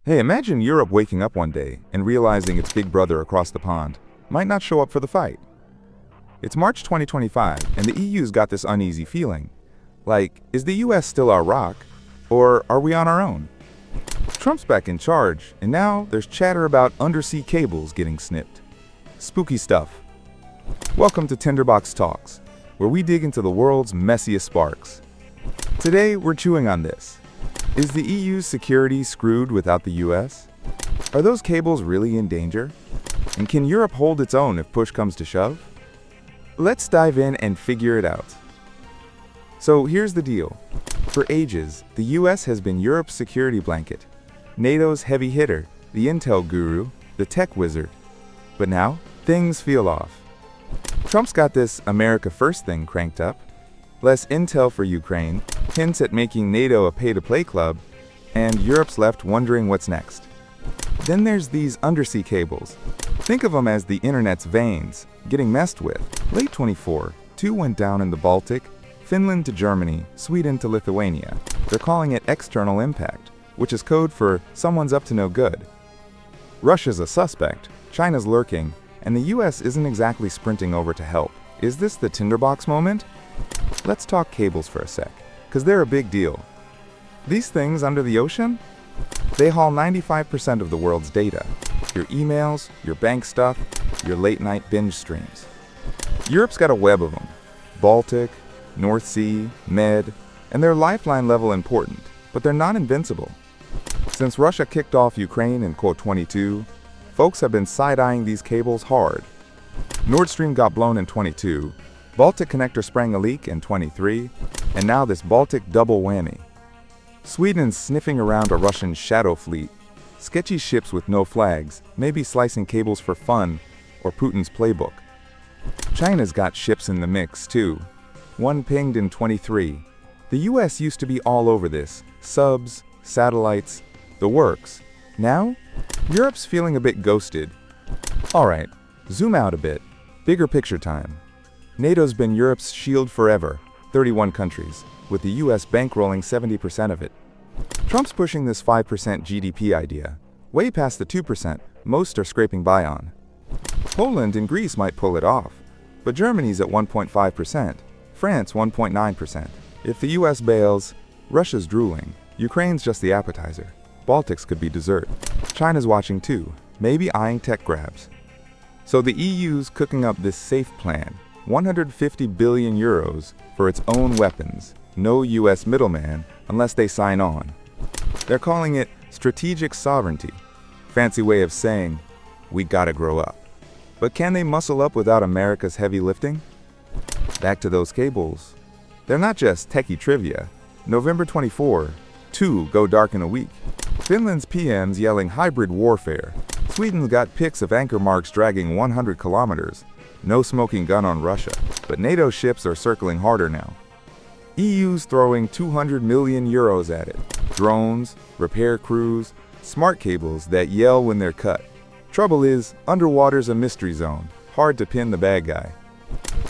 Hey, imagine Europe waking up one day and realizing its big brother across the pond might not show up for the fight. It's March 2025, and the EU's got this uneasy feeling. Like, is the US still our rock, or are we on our own? Trump's back in charge, and now there's chatter about undersea cables getting snipped. Spooky stuff. Welcome to Tinderbox Talks, where we dig into the world's messiest sparks. Today, we're chewing on this. Is the EU's security screwed without the US? Are those cables really in danger? And can Europe hold its own if push comes to shove? Let's dive in and figure it out. So here's the deal. For ages, the US has been Europe's security blanket, NATO's heavy hitter, the intel guru, the tech wizard. But now, things feel off. Trump's got this America First thing cranked up, less intel for Ukraine, hints at making NATO a pay-to-play club, and Europe's left wondering what's next. Then there's these undersea cables. Think of them as the internet's veins, getting messed with. Late 24, two went down in the Baltic, Finland to Germany, Sweden to Lithuania. They're calling it external impact, which is code for someone's up to no good. Russia's a suspect, China's lurking, and the US isn't exactly sprinting over to help. Is this the Tinderbox moment? Let's talk cables for a sec, because they're a big deal. These things under the ocean? They haul 95% of the world's data. Your emails, your bank stuff, your late-night binge streams. Europe's got a web of them. Baltic, North Sea, Med, and they're lifeline level important, but they're not invincible. Since Russia kicked off Ukraine in Code 22, folks have been side-eyeing these cables hard. Nord Stream got blown in 22, Baltic connector sprang a leak in 23, and now this Baltic double whammy. Sweden's sniffing around a Russian shadow fleet, sketchy ships with no flags, maybe slicing cables for fun or Putin's playbook. China's got ships in the mix too. One pinged in 23. The US used to be all over this, subs, satellites, the works. Now, Europe's feeling a bit ghosted. Alright, zoom out a bit, bigger picture time. NATO's been Europe's shield forever, 31 countries, with the US bankrolling 70% of it. Trump's pushing this 5% GDP idea, way past the 2% most are scraping by on. Poland and Greece might pull it off, but Germany's at 1.5%, France 1.9%. If the US bails, Russia's drooling, Ukraine's just the appetizer, Baltics could be dessert. China's watching too, maybe eyeing tech grabs. So the EU's cooking up this safe plan, 150 billion euros for its own weapons, no US middleman unless they sign on. They're calling it strategic sovereignty, fancy way of saying, we gotta grow up. But can they muscle up without America's heavy lifting? Back to those cables. They're not just techie trivia. November 24, two go dark in a week. Finland's PM's yelling hybrid warfare. Sweden's got pics of anchor marks dragging 100 kilometers. No smoking gun on Russia, but NATO ships are circling harder now. EU's throwing 200 million euros at it. Drones, repair crews, smart cables that yell when they're cut. Trouble is, underwater's a mystery zone, hard to pin the bad guy.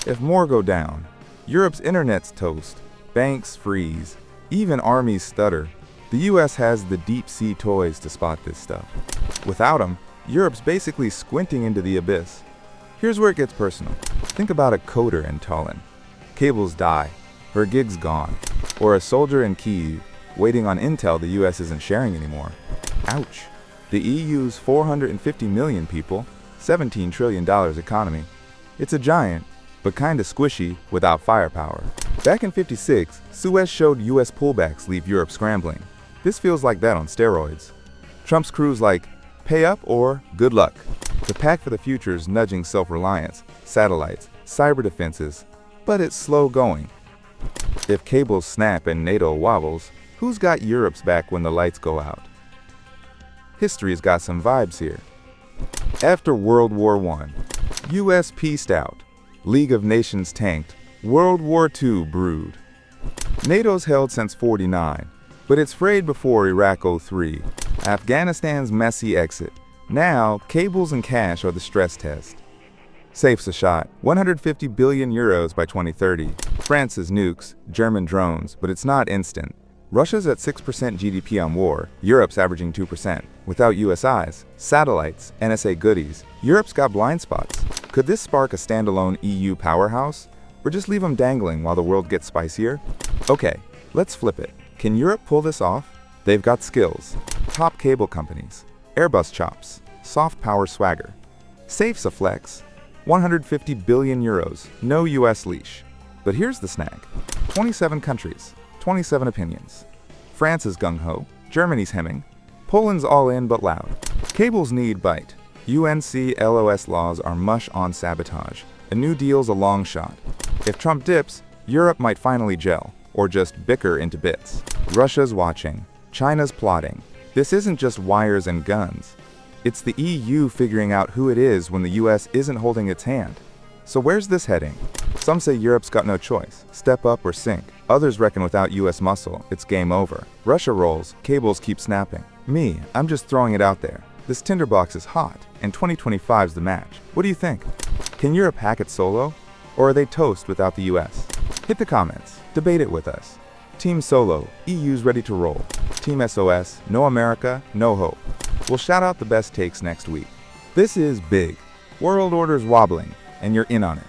If more go down, Europe's internet's toast, banks freeze, even armies stutter. The US has the deep sea toys to spot this stuff. Without them, Europe's basically squinting into the abyss. Here's where it gets personal. Think about a coder in Tallinn. Cables die, her gig's gone. Or a soldier in Kyiv, waiting on intel the US isn't sharing anymore. Ouch. The EU's 450 million people, $17 trillion economy. It's a giant, but kinda squishy without firepower. Back in 56, Suez showed US pullbacks leave Europe scrambling. This feels like that on steroids. Trump's crew's like, pay up or good luck. The pact for the future's nudging self-reliance, satellites, cyber defenses, but it's slow going. If cables snap and NATO wobbles, who's got Europe's back when the lights go out? History's got some vibes here. After World War I, US peaced out, League of Nations tanked, World War II brewed. NATO's held since '49, but it's frayed before Iraq '03, Afghanistan's messy exit. Now, cables and cash are the stress test. Safe's a shot, 150 billion euros by 2030. France's nukes, German drones, but it's not instant. Russia's at 6% GDP on war, Europe's averaging 2%. Without US eyes, satellites, NSA goodies, Europe's got blind spots. Could this spark a standalone EU powerhouse? Or just leave them dangling while the world gets spicier? Okay, let's flip it. Can Europe pull this off? They've got skills. Top cable companies, Airbus chops, soft power swagger. Safe's a flex. 150 billion euros, no US leash. But here's the snag. 27 countries, 27 opinions. France is gung-ho, Germany's hemming, Poland's all in but loud. Cables need bite. UNCLOS laws are mush on sabotage. A new deal's a long shot. If Trump dips, Europe might finally gel, or just bicker into bits. Russia's watching. China's plotting. This isn't just wires and guns. It's the EU figuring out who it is when the US isn't holding its hand. So where's this heading? Some say Europe's got no choice, step up or sink. Others reckon without US muscle, it's game over. Russia rolls, cables keep snapping. Me, I'm just throwing it out there. This tinderbox is hot, and 2025's the match. What do you think? Can Europe hack it solo? Or are they toast without the US? Hit the comments, debate it with us. Team Solo, EU's ready to roll. Team SOS, no America, no hope. We'll shout out the best takes next week. This is big. World order's wobbling, and you're in on it.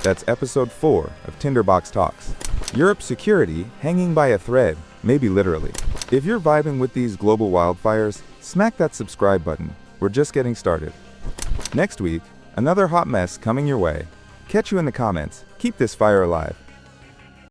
That's episode 4 of Tinderbox Talks. Europe's security hanging by a thread, maybe literally. If you're vibing with these global wildfires, smack that subscribe button. We're just getting started. Next week, another hot mess coming your way. Catch you in the comments. Keep this fire alive.